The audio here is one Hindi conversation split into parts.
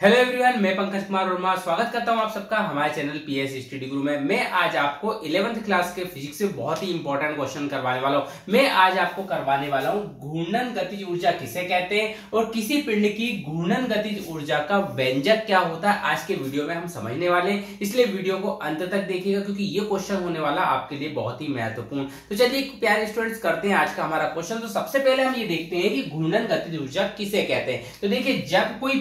हेलो एवरीवन, मैं पंकज कुमार वर्मा स्वागत करता हूं आप सबका हमारे चैनल पीएस स्टडी गुरु में। मैं आज आपको 11th क्लास के फिजिक्स से बहुत ही इंपॉर्टेंट क्वेश्चन करवाने वाला हूं। मैं आज आपको करवाने वाला हूं घूर्णन गतिज ऊर्जा किसे कहते हैं और किसी पिंड की घूर्णन गतिज ऊर्जा का व्यंजक क्या होता है। आज के वीडियो में हम समझने वाले हैं, इसलिए वीडियो को अंत तक देखिएगा क्योंकि ये क्वेश्चन होने वाला आपके लिए बहुत ही महत्वपूर्ण। तो चलिए प्यारे स्टूडेंट्स करते हैं आज का हमारा क्वेश्चन। तो सबसे पहले हम ये देखते हैं कि घूर्णन गतिज ऊर्जा किसे कहते हैं। तो देखिए, जब कोई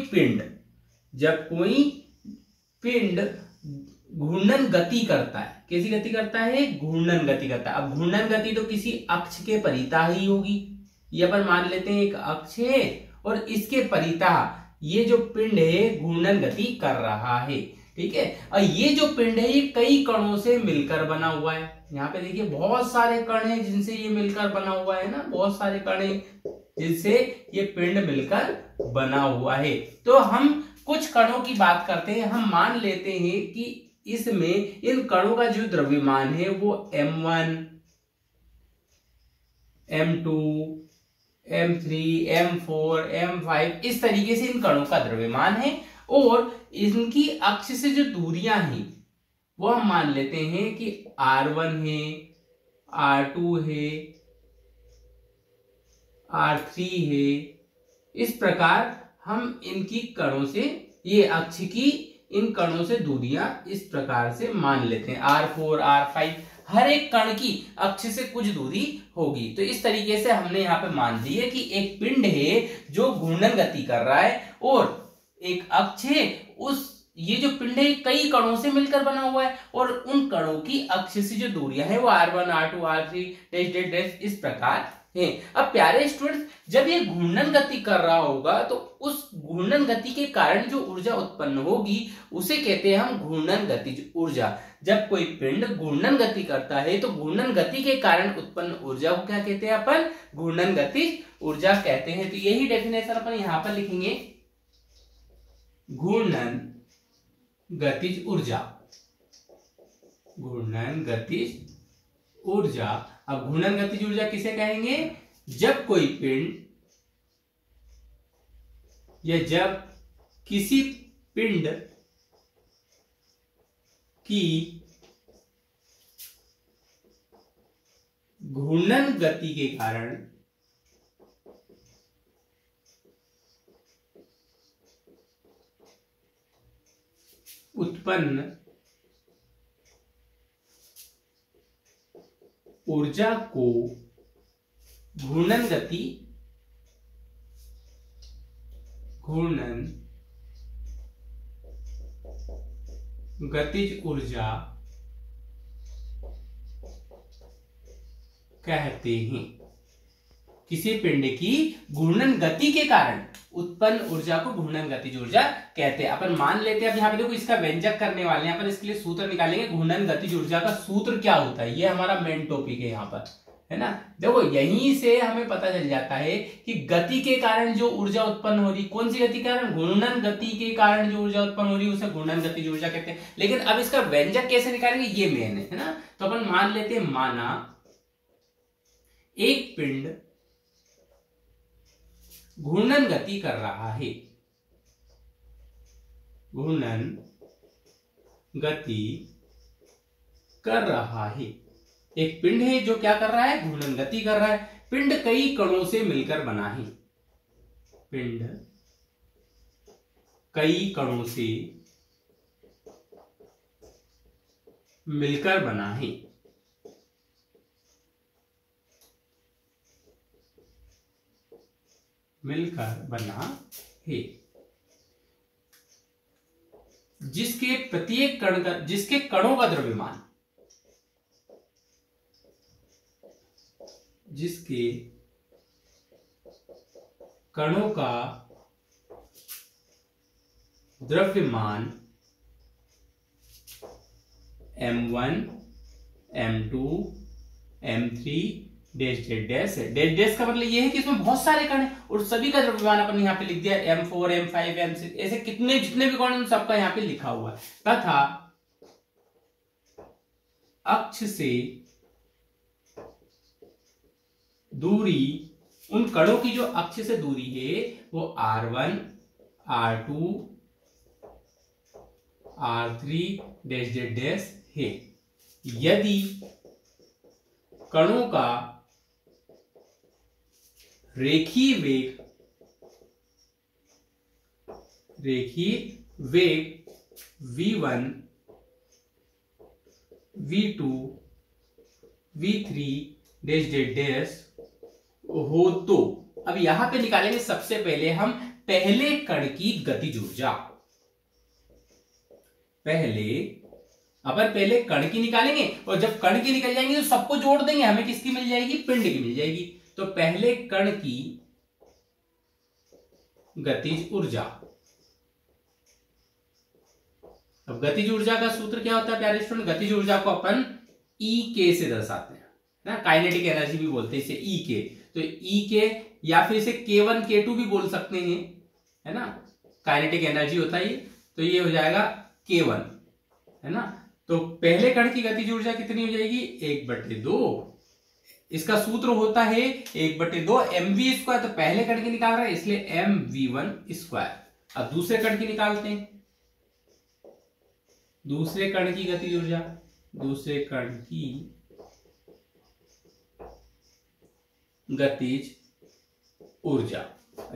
पिंड घूर्णन गति करता है, कैसी गति करता है? घूर्णन गति करता है। अब घूर्णन गति तो किसी अक्ष के परितः ही होगी। ये अपन मान लेते हैं एक अक्ष है और इसके परितः ये जो पिंड है घूर्णन गति कर रहा है, ठीक है। और ये जो पिंड है ये कई कणों से मिलकर बना हुआ है। यहाँ पे देखिए बहुत सारे कण हैं जिनसे ये मिलकर बना हुआ है ना, बहुत सारे कण हैं जिनसे ये पिंड मिलकर बना हुआ है। तो हम कुछ कणों की बात करते हैं। हम मान लेते हैं कि इसमें इन कणों का जो द्रव्यमान है वो m1, m2, m3, m4, m5 इस तरीके से इन कणों का द्रव्यमान है और इनकी अक्ष से जो दूरियां हैं वो हम मान लेते हैं कि r1 है, r2 है, r3 है। इस प्रकार हम इनकी कणों से, ये अक्ष की इन कणों से दूरियां इस प्रकार से मान लेते हैं। r4, r5 हर एक कण की अक्ष से कुछ दूरी होगी। तो इस तरीके से हमने यहाँ पे मान ली है कि एक पिंड है जो घूर्णन गति कर रहा है और एक अक्ष है, ये जो पिंड है कई कणों से मिलकर बना हुआ है और उन कणों की अक्ष से जो दूरियां है वो r1, r2, r3 dash dash dash इस प्रकार है। अब प्यारे स्टूडेंट्स, जब ये घूर्णन गति कर रहा होगा तो उस घूर्णन गति के कारण जो ऊर्जा उत्पन्न होगी उसे कहते हैं हम घूर्णन गतिज ऊर्जा। जब कोई पिंड घूर्णन गति करता है तो घूर्णन गति के कारण उत्पन्न ऊर्जा को क्या कहते हैं? अपन घूर्णन गतिज ऊर्जा कहते हैं। तो यही डेफिनेशन अपन यहां पर लिखेंगे, घूर्णन गतिज ऊर्जा। घूर्णन गतिज ऊर्जा। अब घूर्णन गतिज ऊर्जा किसे कहेंगे? जब कोई पिंड या जब किसी पिंड की घूर्णन गति के कारण उत्पन्न ऊर्जा को घूर्णन गतिज ऊर्जा कहते हैं। किसी पिंड की घूर्णन गति के कारण उत्पन्न ऊर्जा को घूर्णन गतिज ऊर्जा कहते हैं। अपन मान लेते हैं, अब यहाँ पे देखो इसका व्यंजक करने वाले हैं अपन, इसके लिए सूत्र निकालेंगे। घूर्णन गतिज ऊर्जा का सूत्र क्या होता है, ये हमारा मेन टॉपिक है यहाँ पर, है ना। देखो यहीं से हमें पता चल जाता है कि गति के कारण जो ऊर्जा उत्पन्न हो रही, कौन सी गति के कारण? घूर्णन गति के कारण जो ऊर्जा उत्पन्न हो रही है उसे घूर्णन गतिज ऊर्जा कहते हैं। लेकिन अब इसका व्यंजक कैसे निकालेंगे ये मेन है ना। तो अपन मान लेते हैं, माना एक पिंड घूर्णन गति कर रहा है, घूर्णन गति कर रहा है। एक पिंड है जो क्या कर रहा है? घूर्णन गति कर रहा है। पिंड कई कणों से मिलकर बना है, पिंड कई कणों से मिलकर बना है। मिलकर बना है, जिसके प्रत्येक कण का, जिसके कणों का द्रव्यमान, जिसके कणों का द्रव्यमान m1, m2, m3 dash dash dash है। डैश डैश का मतलब ये है कि इसमें बहुत सारे कण हैं और सभी का द्रव्यमान अपन यहाँ पे लिख दिया, m4, m5, m6 ऐसे कितने जितने भी कण सबका यहाँ पे लिखा हुआ है। तथा अक्ष से दूरी, उन कणों की जो अक्ष से दूरी है वो r1, r2, R3 dash dash dash है। यदि कणों का रेखीय वेग v1 v2 v3 dash dash dash हो तो अब यहां पे निकालेंगे सबसे पहले हम पहले कण की गतिज ऊर्जा। पहले कण की निकालेंगे और जब कण की निकल जाएंगे तो सबको जोड़ देंगे, हमें किसकी मिल जाएगी, पिंड की मिल जाएगी। तो पहले कण की गतिज ऊर्जा। अब गतिज ऊर्जा का सूत्र क्या होता है प्यारे स्टूडेंट, गतिज ऊर्जा को अपन E से दर्शाते हैं ना, काइनेटिक एनर्जी भी बोलते हैं इसे E। तो E या फिर इसे K1 K2 भी बोल सकते हैं, है ना, काइनेटिक एनर्जी होता है ये। तो ये हो जाएगा K1, है ना। तो पहले कण की गतिज ऊर्जा कितनी हो जाएगी, 1/2। इसका सूत्र होता है 1/2 mv²। तो पहले कण की निकाल रहा है इसलिए mv1²। अब दूसरे कण की निकालते हैं, दूसरे कण की गतिज ऊर्जा। दूसरे कण की गतिज ऊर्जा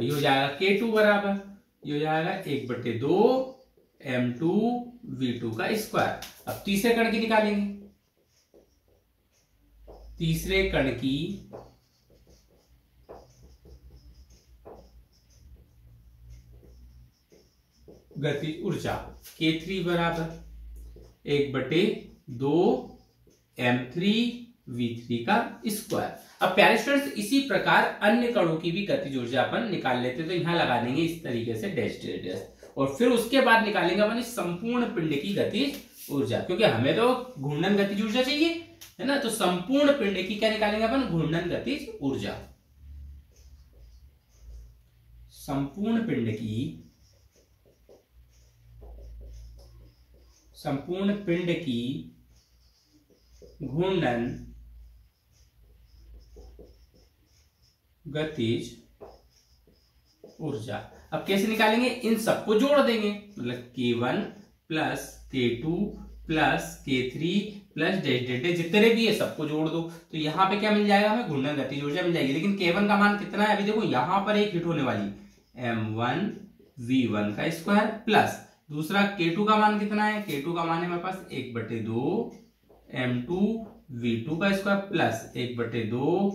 ये हो जाएगा K2 बराबर, ये हो जाएगा 1/2 m2v2²। अब तीसरे कण की निकालेंगे, तीसरे कण की गतिज ऊर्जा K3 बराबर 1/2 m3v3²। अब प्यारे स्टूडेंट्स इसी प्रकार अन्य कणों की भी गतिज ऊर्जा अपन निकाल लेते हैं। तो यहां लगा देंगे इस तरीके से डैश डैश डैश, और फिर उसके बाद निकालेंगे अपन इस संपूर्ण पिंड की गतिज ऊर्जा, क्योंकि हमें तो घूर्णन गतिज ऊर्जा चाहिए, है ना। तो संपूर्ण पिंड की क्या निकालेंगे अपन, घूर्णन गतिज ऊर्जा। संपूर्ण पिंड की घूर्णन गतिज ऊर्जा। अब कैसे निकालेंगे, इन सबको जोड़ देंगे, मतलब K1 plus K2 plus K3 plus dash dash dash जितने भी है सबको जोड़ दो। तो यहाँ पे क्या मिल जाएगा, हमें घूर्णन गतिज ऊर्जा मिल जाएगी। लेकिन K1 का मान कितना है, अभी देखो यहाँ पर एक हिट होने वाली m1v1² प्लस दूसरा K2 का मान कितना है, K2 का मान है मेरे पास 1/2 m2v2² प्लस 1/2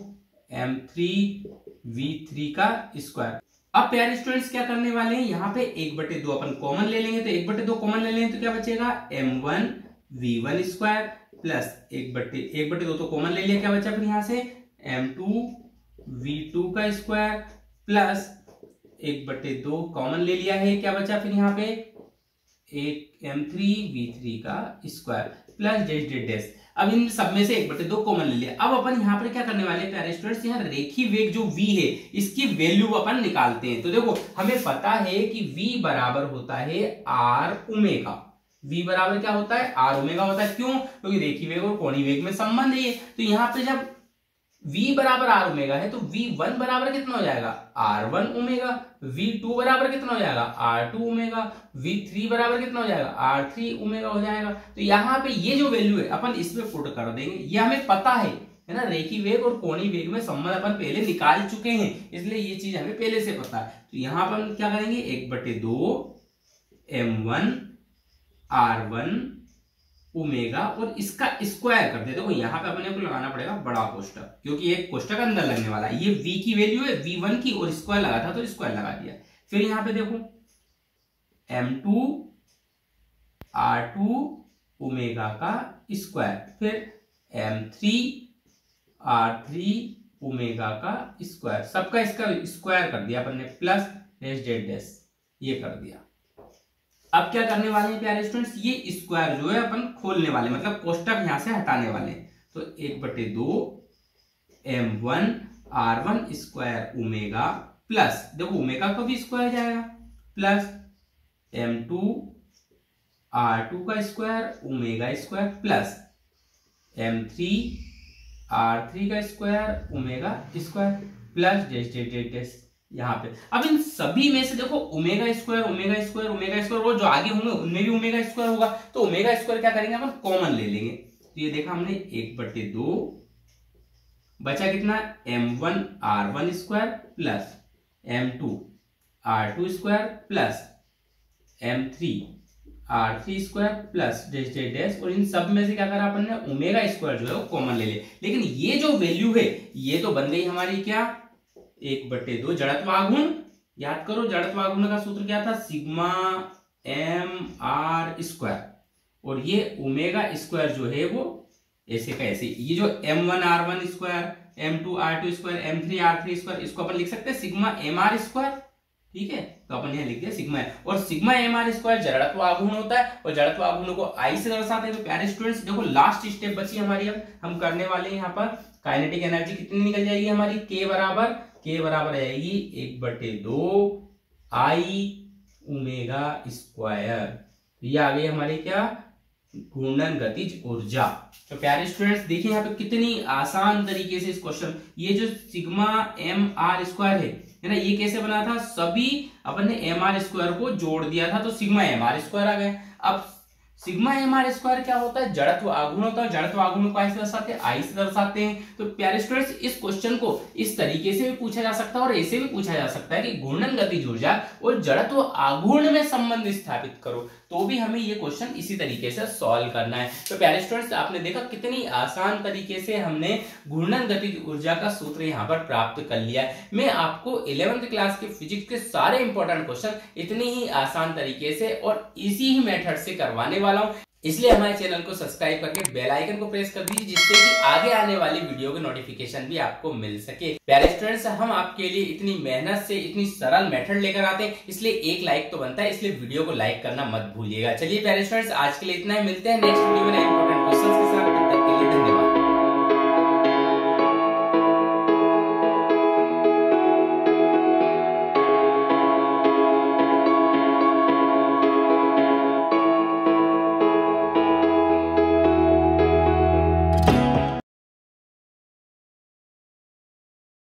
m3v3²। अब प्यारे स्टूडेंट्स क्या करने वाले हैं, यहाँ पे 1/2 अपन कॉमन ले लेंगे। तो 1/2 कॉमन ले लेंगे तो क्या बचेगा, m1v1² प्लस 1/2 तो कॉमन ले लिया, क्या बचा फिर यहाँ से m2v2² प्लस 1/2 कॉमन ले लिया है, क्या बचा फिर यहाँ पे m3v3² plus dash dash dash. अब इन सब में से 1/2 कॉमन ले लिया। अब अपन यहाँ पर क्या करने वाले हैं प्यारे स्टूडेंट्स, यहाँ रेखीय वेग जो v है इसकी वैल्यू अपन निकालते हैं। तो देखो हमें पता है कि v बराबर होता है r ओमेगा। v बराबर क्या होता है, r ओमेगा होता है। क्यों, क्योंकि रेखीय वेग और कोणीय वेग में संबंध है। तो यहाँ पे जब v बराबर r ओमेगा है तो v1 बराबर कितना हो जाएगा, r1 ओमेगा। v2 बराबर कितना हो जाएगा, r2 ओमेगा। v3 बराबर कितना हो जाएगा, r3 ओमेगा हो जाएगा। तो यहाँ पे ये जो वैल्यू है अपन इसमें पुट कर देंगे, ये हमें पता है ना। रेखीय वेग और कोणीय वेग में संबंध अपन पहले निकाल चुके हैं, इसलिए ये चीज हमें पहले से पता है। तो यहाँ पर क्या करेंगे, 1/2 m1 r1 ओमेगा और इसका स्क्वायर कर दे। देखो यहाँ पे अपने को लगाना पड़ेगा बड़ा कोष्टक, क्योंकि एक कोष्टक अंदर लगने वाला है। ये v की वैल्यू है v1 की और स्क्वायर लगा था तो स्क्वायर लगा दिया। फिर यहाँ पे देखो m2 r2 ओमेगा का स्क्वायर, फिर m3 r3 ओमेगा का स्क्वायर, सबका इसका स्क्वायर कर दिया अपन ने, प्लस डैश डैश डैश ये कर दिया। अब क्या करने वाले हैं प्यारे स्टूडेंट्स, ये स्क्वायर जो है अपन खोलने वाले, मतलब कोष्टक यहां से हटाने वाले हैं। तो 1/2 m1 r1² ओमेगा प्लस, देखो ओमेगा का भी स्क्वायर जाएगा, प्लस m2 r2² ओमेगा² प्लस m3 r3² ओमेगा² plus dash dash dash dash यहाँ पे। अब इन सभी में से देखो omega square omega square omega square, वो जो आगे होंगे उनमें भी ओमेगा स्क्वायर होगा, तो ओमेगा स्क्वायर क्या करेंगे अपन कॉमन ले लेंगे। तो ये देखा हमने 1/2 बचा कितना m1 r1 square plus m2 r2 square plus m3 r3 square plus dash dash dash, और इन सब में से क्या करा अपन ने ओमेगा स्क्वायर जो है वो कॉमन ले ले। लेकिन ये जो वैल्यू है ये तो बन गई हमारी क्या 1/2 जड़त्व आघूर्ण। याद करो जड़त्व आघूर्ण का सूत्र क्या था, सिग्मा m r स्क्वायर, और ये ओमेगा स्क्वायर जो है वो ऐसे का ऐसे, ये जो m1 r1 square m2 r2 square m3 r3 square, इसको अपन लिख सकते हैं सिग्मा mr स्क्वायर। ठीक है, तो अपन यहां लिख दिया सिग्मा, और सिग्मा mr स्क्वायर जड़त्व आघूर्ण होता है, और जड़त्व आघूर्ण को I से दर्शाते हैं। तो प्यारे स्टूडेंट्स देखो लास्ट स्टेप बची हमारी, अब हम करने वाले हैं यहाँ पर काइनेटिक एनर्जी कितनी निकल जाएगी हमारी, K बराबर आएगी 1/2 I ओमेगा स्क्वायर। ये आ गई हमारी क्या घूर्णन गतिज ऊर्जा। तो प्यारे स्टूडेंट्स देखिए यहाँ पे कितनी आसान तरीके से इस क्वेश्चन, ये जो सिग्मा m r स्क्वायर है ना, ये कैसे बना था, सभी अपन ने m r स्क्वायर को जोड़ दिया था तो सिग्मा m r स्क्वायर आ गया। अब सिग्मा m r स्क्वायर क्या होता है, जड़त्व आघूर्ण होता है, जड़त्व आघूर्ण को ऐसे दर्शाते हैं, I से दर्शाते हैं। तो प्यारे स्टूडेंट्स इस क्वेश्चन को इस तरीके से भी पूछा जा सकता है और ऐसे भी पूछा जा सकता है कि घूर्णन गतिज ऊर्जा और जड़त्व आघूर्ण में संबंध स्थापित करो, तो भी हमें ये क्वेश्चन इसी तरीके से सॉल्व करना है। तो प्यारे स्टूडेंट्स आपने देखा कितनी आसान तरीके से हमने घूर्णन गतिज ऊर्जा का सूत्र यहाँ पर प्राप्त कर लिया है। मैं आपको 11th क्लास के फिजिक्स के सारे इंपॉर्टेंट क्वेश्चन इतनी ही आसान तरीके से और इसी ही मेथड से करवाने वाला हूँ, इसलिए हमारे चैनल को सब्सक्राइब करके बेल आइकन को प्रेस कर दीजिए, जिससे कि आगे आने वाली वीडियो के नोटिफिकेशन भी आपको मिल सके। प्यारे स्टूडेंट्स हम आपके लिए इतनी मेहनत से इतनी सरल मेथड लेकर आते हैं, इसलिए एक लाइक तो बनता है, इसलिए वीडियो को लाइक करना मत भूलिएगा। चलिए प्यारे स्टूडेंट्स आज के लिए इतना ही, मिलते हैं नेक्स्ट वीडियो में इंपॉर्टेंट क्वेश्चंस के साथ, तब तक के लिए धन्यवाद।